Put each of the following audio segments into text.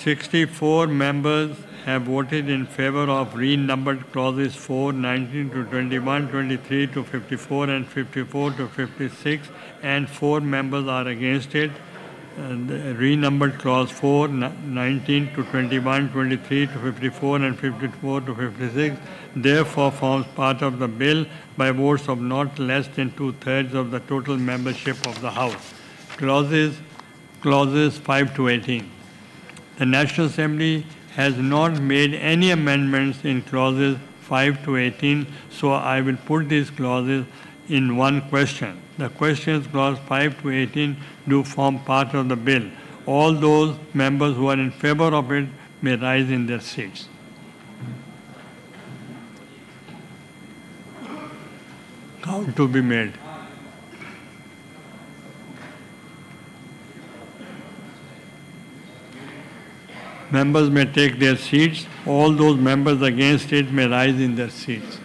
64 members have voted in favor of renumbered clauses 4, 19 to 21, 23 to 54, and 54 to 56, and 4 members are against it. The renumbered clause 4, 19 to 21, 23 to 54, and 54 to 56, therefore forms part of the bill by votes of not less than 2/3 of the total membership of the House. Clauses 5 to 18. The National Assembly has not made any amendments in clauses 5 to 18, so I will put these clauses in one question. The questions clause 5 to 18 do form part of the bill. All those members who are in favor of it may rise in their seats. Count to be made. Members may take their seats. All those members against it may rise in their seats.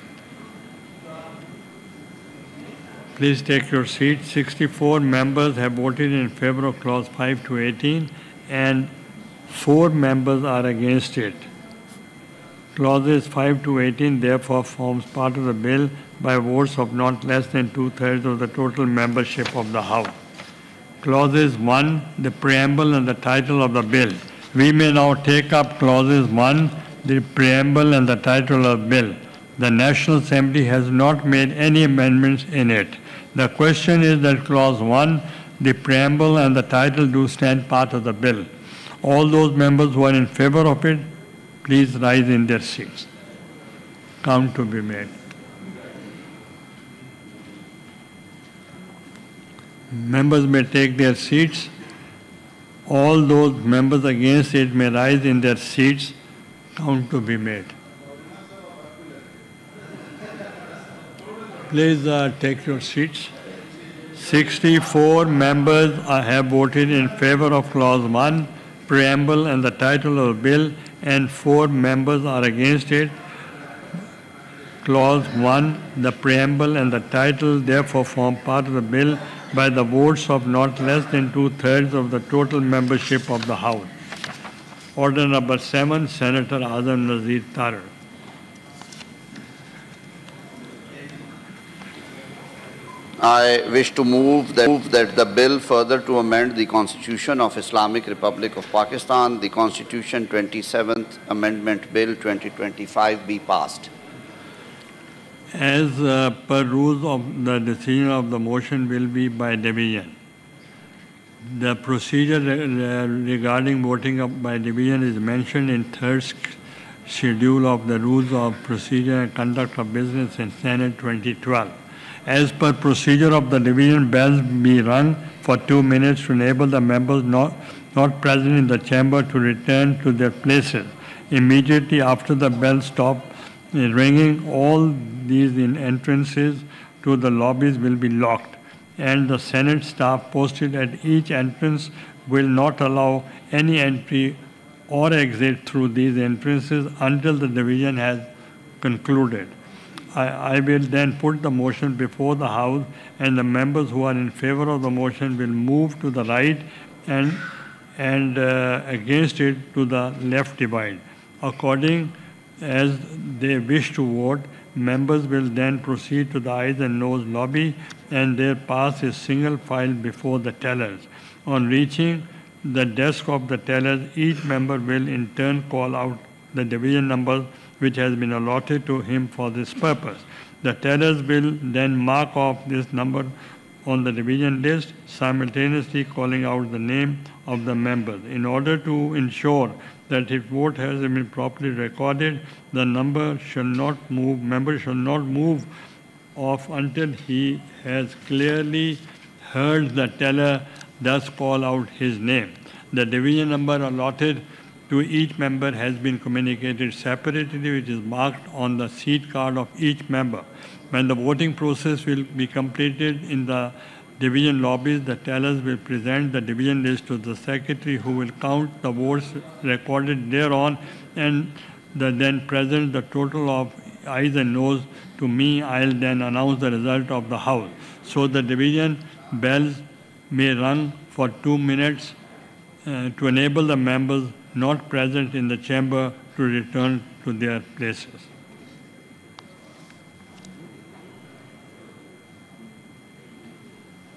Please take your seats. 64 members have voted in favor of clause 5 to 18 and 4 members are against it. Clauses 5 to 18 therefore forms part of the bill by votes of not less than 2/3 of the total membership of the House. Clauses 1, the preamble and the title of the bill. We may now take up clauses 1, the preamble and the title of the bill. The National Assembly has not made any amendments in it. The question is that clause 1, the preamble and the title do stand part of the bill. All those members who are in favor of it, please rise in their seats. Count to be made. Members may take their seats. All those members against it may rise in their seats. Count to be made. Please take your seats. 64 members have voted in favor of clause 1, preamble and the title of the bill, and 4 members are against it. Clause 1, the preamble and the title therefore form part of the bill by the votes of not less than 2/3 of the total membership of the House. Order number 7, Senator Azam Nazir Tarar. I wish to move that the bill further to amend the Constitution of Islamic Republic of Pakistan, the Constitution 27th Amendment Bill 2025 be passed. As per rules of the decision of the motion will be by division. The procedure regarding voting by division is mentioned in third schedule of the rules of procedure and conduct of business in Senate 2012. As per procedure of the division, bells be rung for 2 minutes to enable the members not present in the chamber to return to their places. Immediately after the bell stop ringing, all these entrances to the lobbies will be locked, and the Senate staff posted at each entrance will not allow any entry or exit through these entrances until the division has concluded. I will then put the motion before the House, and the members who are in favor of the motion will move to the right and against it to the left divide. According as they wish to vote, members will then proceed to the eyes and nose lobby, and there pass a single file before the tellers. On reaching the desk of the tellers, each member will in turn call out the division number which has been allotted to him for this purpose. The tellers will then mark off this number on the division list, simultaneously calling out the name of the members. In order to ensure that his vote has been properly recorded, the member shall not move off until he has clearly heard the teller thus call out his name. The division number allotted to each member has been communicated separately, which is marked on the seat card of each member. When the voting process will be completed in the division lobbies, the tellers will present the division list to the secretary, who will count the votes recorded thereon and then present the total of ayes and noes to me. I'll then announce the result of the House. So the division bells may rung for 2 minutes to enable the members not present in the chamber to return to their places.